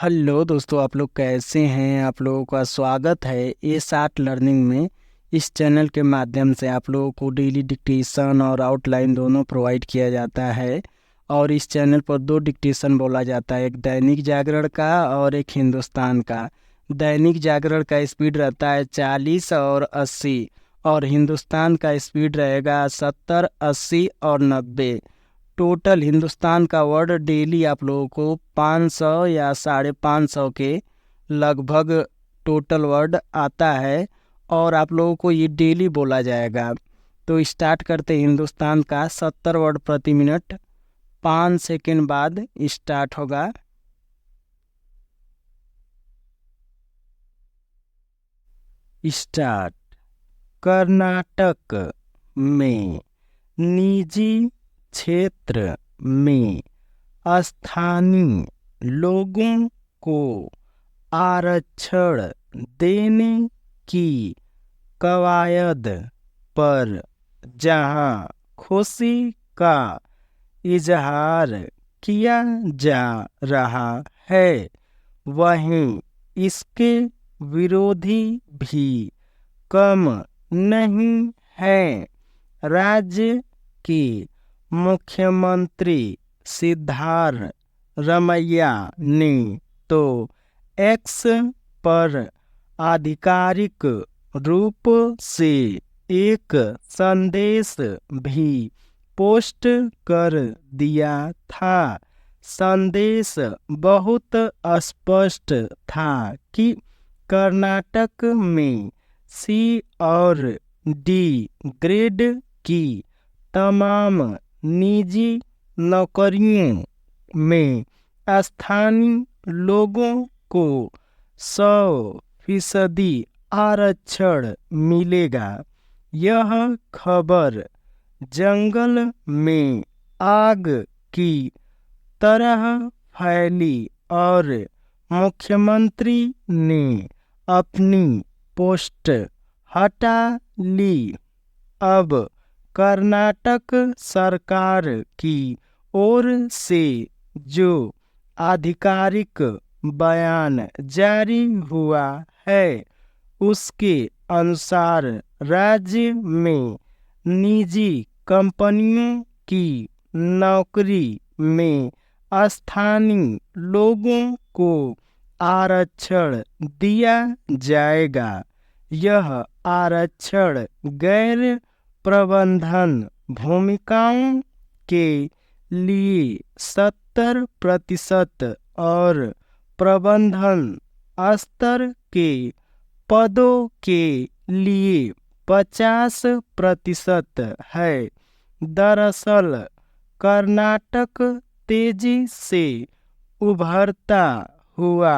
Hello दोस्तों, आप लोग कैसे हैं। आप लोगों का स्वागत है ए 60 लर्निंग में। इस चैनल के माध्यम से आप लोगों को डेली डिक्टेशन और आउटलाइन दोनों प्रोवाइड किया जाता है। और इस चैनल पर दो डिक्टेशन बोला जाता है, एक दैनिक जागरण का और एक हिंदुस्तान का। दैनिक जागरण का स्पीड रहता है 40 और 80, और हिंदुस्तान का स्पीड रहेगा 70, 80 और 90। टोटल हिंदुस्तान का वर्ड डेली आप लोगों को 500 या 550 के लगभग टोटल वर्ड आता है, और आप लोगों को ये डेली बोला जाएगा। तो स्टार्ट करते हैं हिंदुस्तान का। 70 वर्ड प्रति मिनट, 5 सेकेंड बाद स्टार्ट होगा। स्टार्ट। कर्नाटक में निजी क्षेत्र में स्थानीय लोगों को आरक्षण देने की कवायद पर जहां खुशी का इजहार किया जा रहा है, वहीं इसके विरोधी भी कम नहीं हैं। राज्य के मुख्यमंत्री सिद्धारमैया ने तो एक्स पर आधिकारिक रूप से एक संदेश भी पोस्ट कर दिया था। संदेश बहुत स्पष्ट था कि कर्नाटक में सी और डी ग्रेड की तमाम निजी नौकरियों में स्थानीय लोगों को 100% आरक्षण मिलेगा। यह खबर जंगल में आग की तरह फैली और मुख्यमंत्री ने अपनी पोस्ट हटा ली। अब कर्नाटक सरकार की ओर से जो आधिकारिक बयान जारी हुआ है, उसके अनुसार राज्य में निजी कंपनियों की नौकरी में स्थानीय लोगों को आरक्षण दिया जाएगा। यह आरक्षण गैर प्रबंधन भूमिकाओं के लिए 70% और प्रबंधन स्तर के पदों के लिए 50% है। दरअसल कर्नाटक तेजी से उभरता हुआ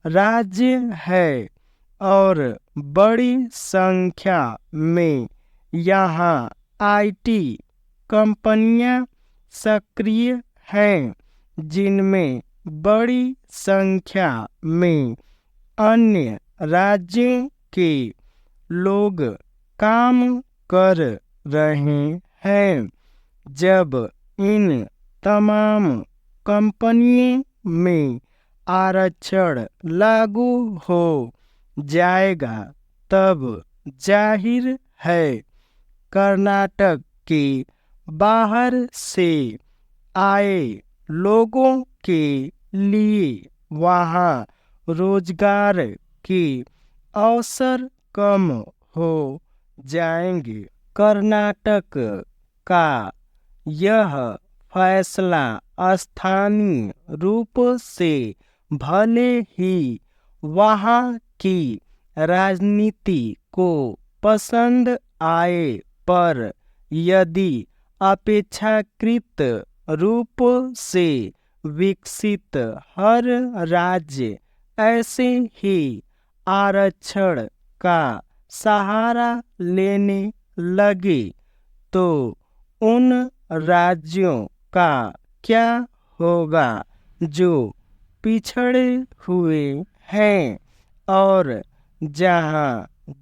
राज्य है और बड़ी संख्या में यहाँ आईटी कंपनियां सक्रिय हैं, जिनमें बड़ी संख्या में अन्य राज्यों के लोग काम कर रहे हैं। जब इन तमाम कंपनियों में आरक्षण लागू हो जाएगा, तब जाहिर है कर्नाटक के बाहर से आए लोगों के लिए वहाँ रोजगार के अवसर कम हो जाएंगे। कर्नाटक का यह फैसला स्थानीय रूप से भले ही वहाँ की राजनीति को पसंद आए, पर यदि अपेक्षाकृत रूप से विकसित हर राज्य ऐसे ही आरक्षण का सहारा लेने लगे, तो उन राज्यों का क्या होगा जो पिछड़े हुए हैं और जहां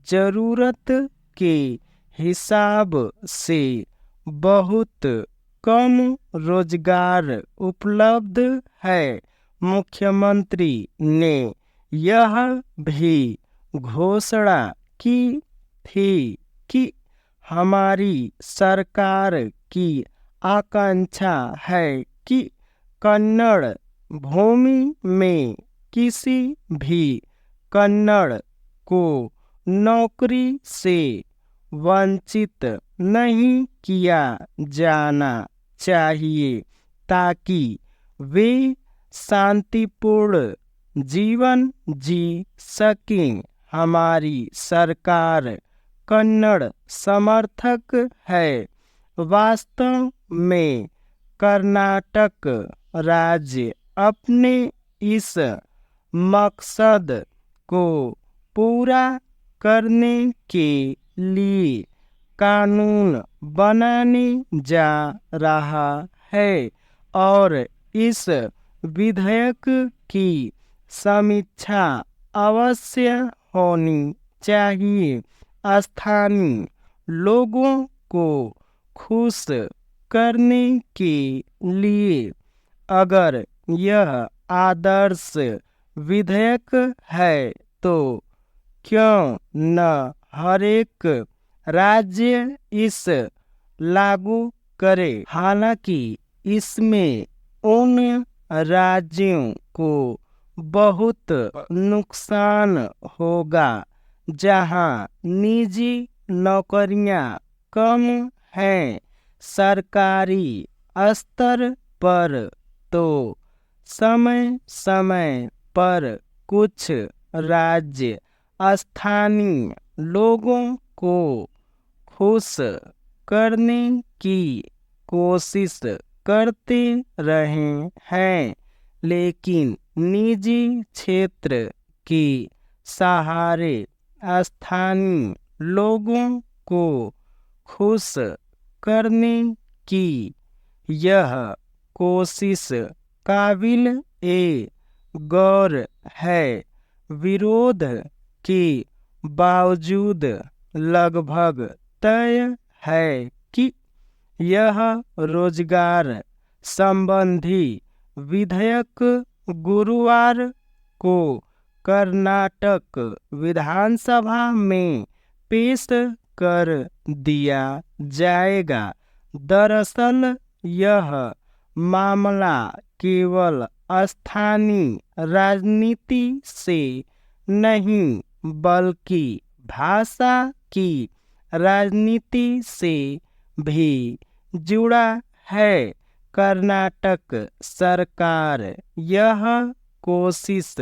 जरूरत के हिसाब से बहुत कम रोजगार उपलब्ध है। मुख्यमंत्री ने यह भी घोषणा की थी कि हमारी सरकार की आकांक्षा है कि कन्नड़ भूमि में किसी भी कन्नड़ को नौकरी से वंचित नहीं किया जाना चाहिए ताकि वे शांतिपूर्ण जीवन जी सकें। हमारी सरकार कन्नड़ समर्थक है। वास्तव में कर्नाटक राज्य अपने इस मकसद को पूरा करने के लिए कानून बनाने जा रहा है और इस विधेयक की समीक्षा अवश्य होनी चाहिए। स्थानीय लोगों को खुश करने के लिए अगर यह आदर्श विधेयक है तो क्यों न हरेक राज्य इस लागू करे। हालांकि इसमें उन राज्यों को बहुत नुकसान होगा जहां निजी नौकरियां कम हैं। सरकारी स्तर पर तो समय समय पर कुछ राज्य स्थानीय लोगों को खुश करने की कोशिश करते रहे हैं, लेकिन निजी क्षेत्र के सहारे स्थानीय लोगों को खुश करने की यह कोशिश काबिल गौर है। विरोध के बावजूद लगभग तय है कि यह रोजगार संबंधी विधेयक गुरुवार को कर्नाटक विधानसभा में पेश कर दिया जाएगा। दरअसल यह मामला केवल स्थानीय राजनीति से नहीं बल्कि भाषा की राजनीति से भी जुड़ा है। कर्नाटक सरकार यह कोशिश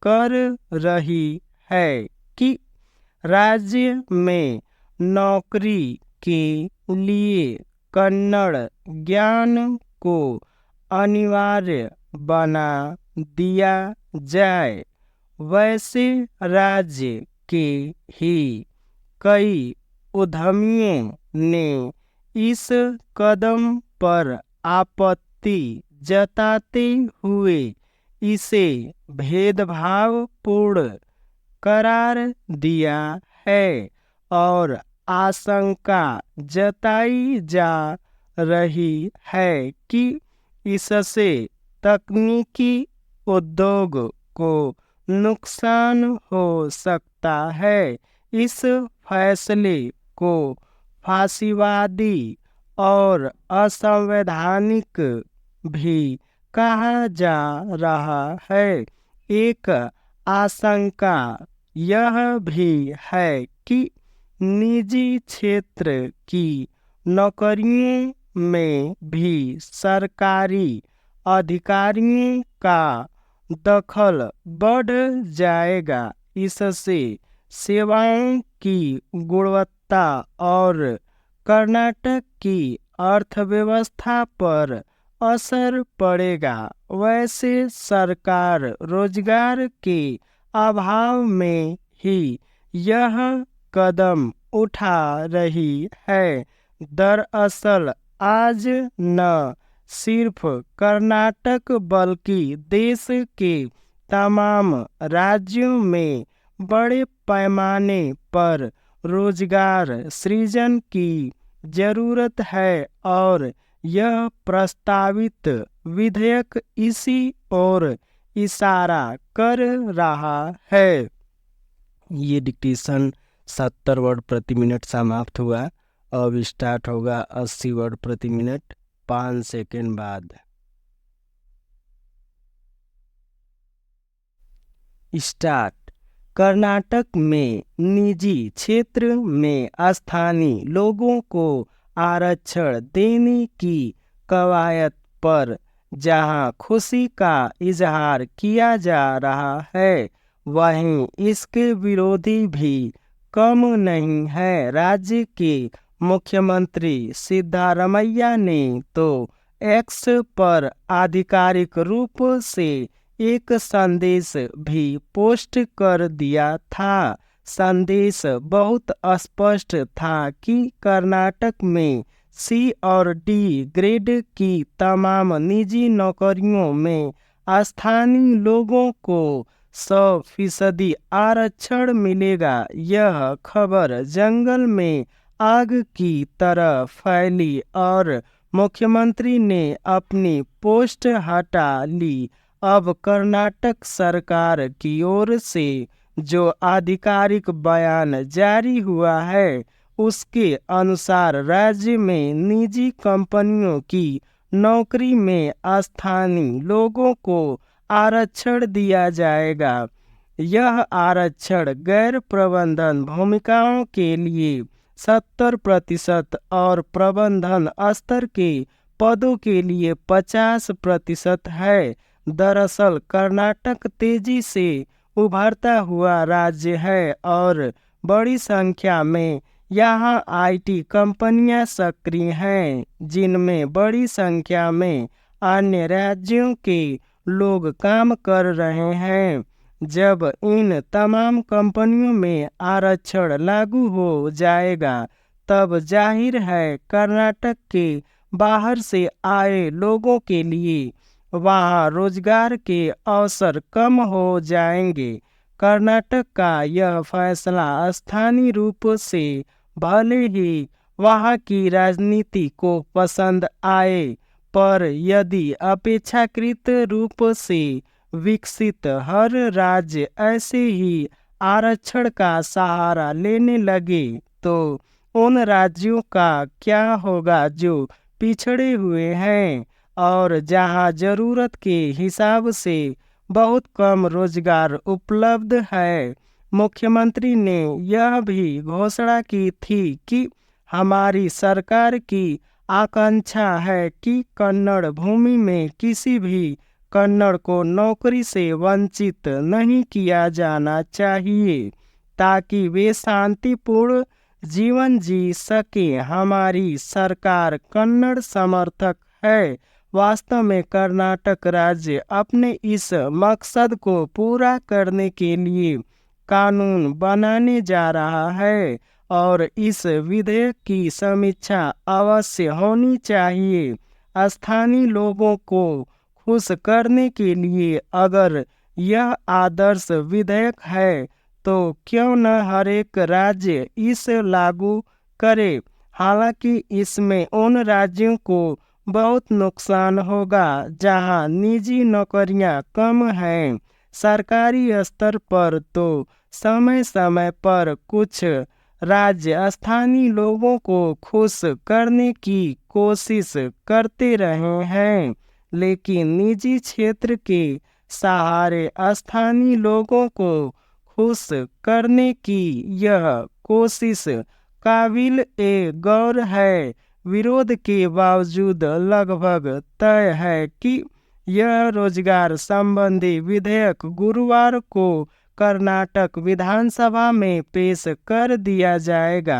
कर रही है कि राज्य में नौकरी के लिए कन्नड़ ज्ञान को अनिवार्य बना दिया जाए। वैसे राज्य के ही कई उद्यमियों ने इस कदम पर आपत्ति जताते हुए इसे भेदभावपूर्ण करार दिया है और आशंका जताई जा रही है कि इससे तकनीकी उद्योग को नुकसान हो सकता है। इस फैसले को फासीवादी और असंवैधानिक भी कहा जा रहा है। एक आशंका यह भी है कि निजी क्षेत्र की नौकरियों में भी सरकारी अधिकारियों का दखल बढ़ जाएगा। इससे सेवाओं की गुणवत्ता और कर्नाटक की अर्थव्यवस्था पर असर पड़ेगा। वैसे सरकार रोजगार के अभाव में ही यह कदम उठा रही है। दरअसल आज न सिर्फ कर्नाटक बल्कि देश के तमाम राज्यों में बड़े पैमाने पर रोजगार सृजन की जरूरत है और यह प्रस्तावित विधेयक इसी ओर इशारा कर रहा है। ये डिक्टेशन 70 वर्ड प्रति मिनट समाप्त हुआ। अब स्टार्ट होगा 80 वर्ड प्रति मिनट 5 सेकेंड बाद। स्टार्ट। कर्नाटक में निजी क्षेत्र में स्थानीय लोगों को आरक्षण देने की कवायद पर जहां खुशी का इजहार किया जा रहा है, वहीं इसके विरोधी भी कम नहीं है। राज्य के मुख्यमंत्री सिद्धारमैया ने तो एक्स पर आधिकारिक रूप से एक संदेश भी पोस्ट कर दिया था। संदेश बहुत स्पष्ट था कि कर्नाटक में सी और डी ग्रेड की तमाम निजी नौकरियों में स्थानीय लोगों को 100% आरक्षण मिलेगा। यह खबर जंगल में आग की तरह फैली और मुख्यमंत्री ने अपनी पोस्ट हटा ली। अब कर्नाटक सरकार की ओर से जो आधिकारिक बयान जारी हुआ है, उसके अनुसार राज्य में निजी कंपनियों की नौकरी में स्थानीय लोगों को आरक्षण दिया जाएगा। यह आरक्षण गैर प्रबंधन भूमिकाओं के लिए 70% और प्रबंधन स्तर के पदों के लिए 50% है। दरअसल कर्नाटक तेजी से उभरता हुआ राज्य है और बड़ी संख्या में यहाँ आईटी कंपनियां सक्रिय हैं, जिनमें बड़ी संख्या में अन्य राज्यों के लोग काम कर रहे हैं। जब इन तमाम कंपनियों में आरक्षण लागू हो जाएगा, तब जाहिर है कर्नाटक के बाहर से आए लोगों के लिए वहाँ रोजगार के अवसर कम हो जाएंगे। कर्नाटक का यह फैसला स्थानीय रूप से भले ही वहाँ की राजनीति को पसंद आए, पर यदि अपेक्षाकृत रूप से विकसित हर राज्य ऐसे ही आरक्षण का सहारा लेने लगे, तो उन राज्यों का क्या होगा जो पिछड़े हुए हैं और जहां जरूरत के हिसाब से बहुत कम रोजगार उपलब्ध है। मुख्यमंत्री ने यह भी घोषणा की थी कि हमारी सरकार की आकांक्षा है कि कन्नड़ भूमि में किसी भी कन्नड़ को नौकरी से वंचित नहीं किया जाना चाहिए, ताकि वे शांतिपूर्ण जीवन जी सके। हमारी सरकार कन्नड़ समर्थक है। वास्तव में कर्नाटक राज्य अपने इस मकसद को पूरा करने के लिए कानून बनाने जा रहा है और इस विधेयक की समीक्षा अवश्य होनी चाहिए। स्थानीय लोगों को खुश करने के लिए अगर यह आदर्श विधेयक है, तो क्यों न हर एक राज्य इसे लागू करे। हालांकि इसमें उन राज्यों को बहुत नुकसान होगा जहां निजी नौकरियां कम हैं। सरकारी स्तर पर तो समय समय पर कुछ राज्य स्थानीय लोगों को खुश करने की कोशिश करते रहे हैं, लेकिन निजी क्षेत्र के सहारे स्थानीय लोगों को खुश करने की यह कोशिश काबिल ए गौर है। विरोध के बावजूद लगभग तय है कि यह रोजगार संबंधी विधेयक गुरुवार को कर्नाटक विधानसभा में पेश कर दिया जाएगा।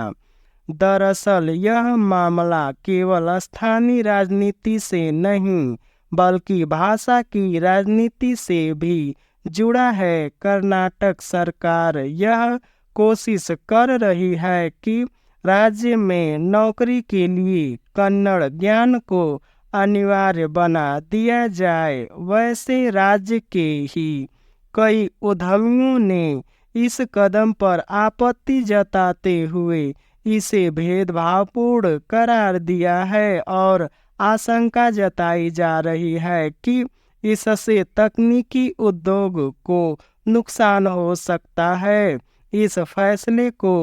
दरअसल यह मामला केवल स्थानीय राजनीति से नहीं, बल्कि भाषा की राजनीति से भी जुड़ा है। कर्नाटक सरकार यह कोशिश कर रही है कि राज्य में नौकरी के लिए कन्नड़ ज्ञान को अनिवार्य बना दिया जाए। वैसे राज्य के ही कई उद्यमियों ने इस कदम पर आपत्ति जताते हुए इसे भेदभावपूर्ण करार दिया है और आशंका जताई जा रही है कि इससे तकनीकी उद्योग को नुकसान हो सकता है। इस फैसले को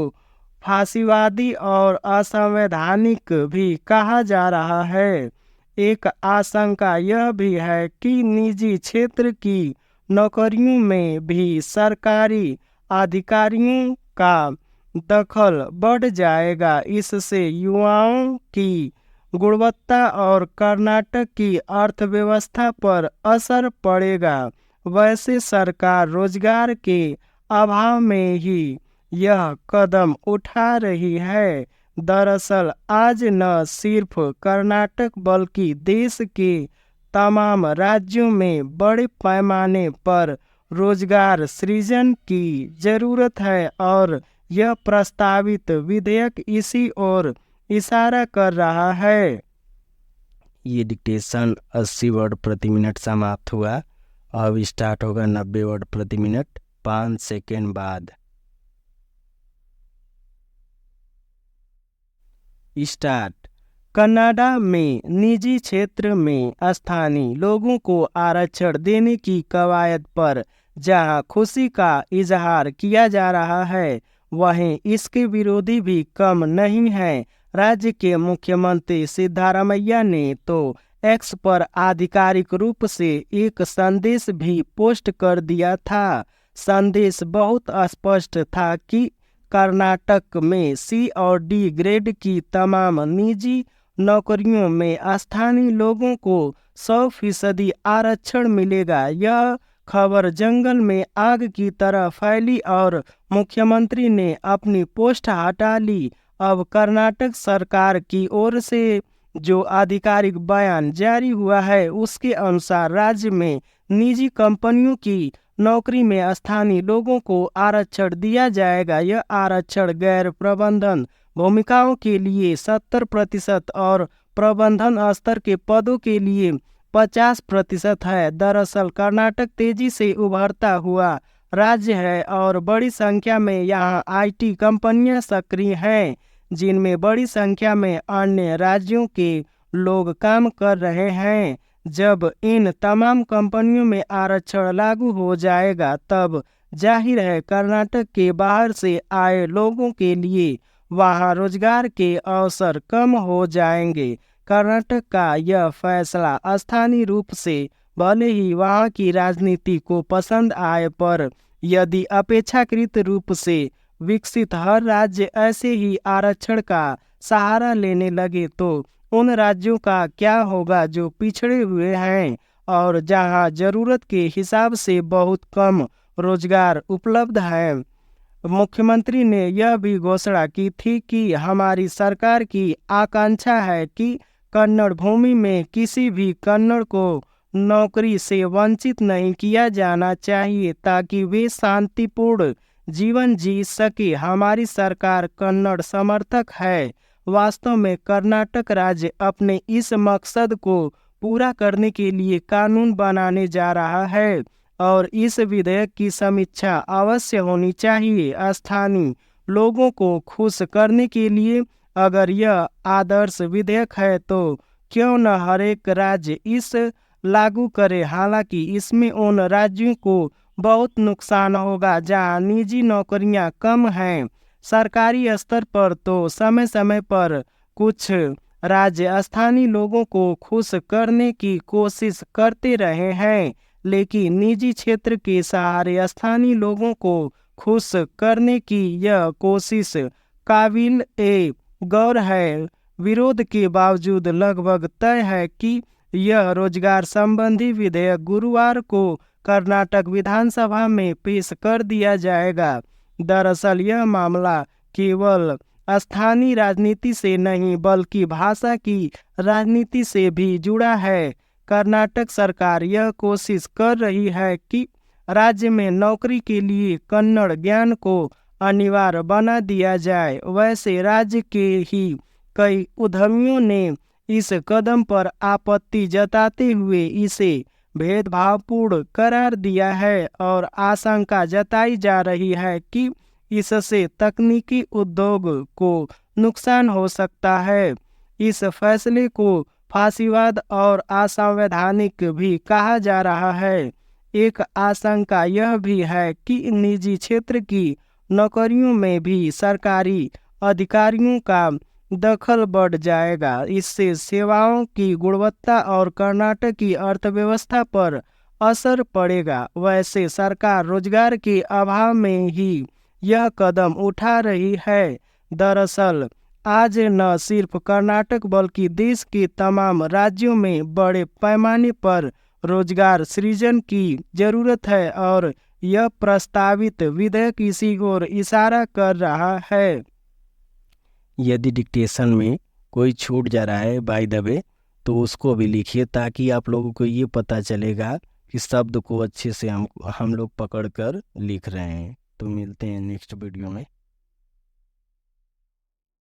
फासीवादी और असंवैधानिक भी कहा जा रहा है। एक आशंका यह भी है कि निजी क्षेत्र की नौकरियों में भी सरकारी अधिकारियों का दखल बढ़ जाएगा। इससे युवाओं की गुणवत्ता और कर्नाटक की अर्थव्यवस्था पर असर पड़ेगा। वैसे सरकार रोजगार के अभाव में ही यह कदम उठा रही है। दरअसल आज न सिर्फ कर्नाटक बल्कि देश के तमाम राज्यों में बड़े पैमाने पर रोजगार सृजन की जरूरत है और यह प्रस्तावित विधेयक इसी ओर इशारा कर रहा है। ये डिक्टेशन 80 वर्ड प्रति मिनट समाप्त हुआ। अब स्टार्ट होगा 90 वर्ड प्रति मिनट 5 सेकेंड बाद। स्टार्ट। कनाडा में निजी क्षेत्र में स्थानीय लोगों को आरक्षण देने की कवायद पर जहां खुशी का इजहार किया जा रहा है, वहीं इसके विरोधी भी कम नहीं हैं। राज्य के मुख्यमंत्री सिद्धारमैया ने तो एक्स पर आधिकारिक रूप से एक संदेश भी पोस्ट कर दिया था। संदेश बहुत स्पष्ट था कि कर्नाटक में सी और डी ग्रेड की तमाम निजी नौकरियों में स्थानीय लोगों को 100% आरक्षण मिलेगा। यह खबर जंगल में आग की तरह फैली और मुख्यमंत्री ने अपनी पोस्ट हटा ली। अब कर्नाटक सरकार की ओर से जो आधिकारिक बयान जारी हुआ है, उसके अनुसार राज्य में निजी कंपनियों की नौकरी में स्थानीय लोगों को आरक्षण दिया जाएगा। यह आरक्षण गैर प्रबंधन भूमिकाओं के लिए 70% और प्रबंधन स्तर के पदों के लिए 50% है। दरअसल कर्नाटक तेजी से उभरता हुआ राज्य है और बड़ी संख्या में यहाँ आईटी कंपनियां सक्रिय हैं, जिनमें बड़ी संख्या में अन्य राज्यों के लोग काम कर रहे हैं। जब इन तमाम कंपनियों में आरक्षण लागू हो जाएगा, तब जाहिर है कर्नाटक के बाहर से आए लोगों के लिए वहां रोजगार के अवसर कम हो जाएंगे। कर्नाटक का यह फैसला स्थानीय रूप से भले ही वहां की राजनीति को पसंद आए, पर यदि अपेक्षाकृत रूप से विकसित हर राज्य ऐसे ही आरक्षण का सहारा लेने लगे, तो उन राज्यों का क्या होगा जो पिछड़े हुए हैं और जहां जरूरत के हिसाब से बहुत कम रोजगार उपलब्ध है। मुख्यमंत्री ने यह भी घोषणा की थी कि हमारी सरकार की आकांक्षा है कि कन्नड़ भूमि में किसी भी कन्नड़ को नौकरी से वंचित नहीं किया जाना चाहिए, ताकि वे शांतिपूर्ण जीवन जी सके। हमारी सरकार कन्नड़ समर्थक है। वास्तव में कर्नाटक राज्य अपने इस मकसद को पूरा करने के लिए कानून बनाने जा रहा है और इस विधेयक की समीक्षा अवश्य होनी चाहिए। स्थानीय लोगों को खुश करने के लिए अगर यह आदर्श विधेयक है, तो क्यों न हर एक राज्य इस लागू करे। हालांकि इसमें उन राज्यों को बहुत नुकसान होगा जहां निजी नौकरियां कम हैं। सरकारी स्तर पर तो समय समय पर कुछ राज्य स्थानीय लोगों को खुश करने की कोशिश करते रहे हैं, लेकिन निजी क्षेत्र के सहारे स्थानीय लोगों को खुश करने की यह कोशिश काबिल गौर है। विरोध के बावजूद लगभग तय है कि यह रोजगार संबंधी विधेयक गुरुवार को कर्नाटक विधानसभा में पेश कर दिया जाएगा। दरअसल यह मामला केवल स्थानीय राजनीति से नहीं बल्कि भाषा की राजनीति से भी जुड़ा है। कर्नाटक सरकार यह कोशिश कर रही है कि राज्य में नौकरी के लिए कन्नड़ ज्ञान को अनिवार्य बना दिया जाए। वैसे राज्य के ही कई उद्यमियों ने इस कदम पर आपत्ति जताते हुए इसे भेदभावपूर्ण करार दिया है और आशंका जताई जा रही है कि इससे तकनीकी उद्योग को नुकसान हो सकता है। इस फैसले को फासीवाद और असंवैधानिक भी कहा जा रहा है। एक आशंका यह भी है कि निजी क्षेत्र की नौकरियों में भी सरकारी अधिकारियों का दखल बढ़ जाएगा। इससे सेवाओं की गुणवत्ता और कर्नाटक की अर्थव्यवस्था पर असर पड़ेगा। वैसे सरकार रोजगार के अभाव में ही यह कदम उठा रही है। दरअसल आज न सिर्फ कर्नाटक बल्कि देश के तमाम राज्यों में बड़े पैमाने पर रोजगार सृजन की जरूरत है और यह प्रस्तावित विधेयक इसी ओर इशारा कर रहा है। यदि डिक्टेशन में कोई छूट जा रहा है बाय द वे, तो उसको भी लिखिए ताकि आप लोगों को ये पता चलेगा कि शब्द को अच्छे से हम लोग पकड़ कर लिख रहे हैं। तो मिलते हैं नेक्स्ट वीडियो में।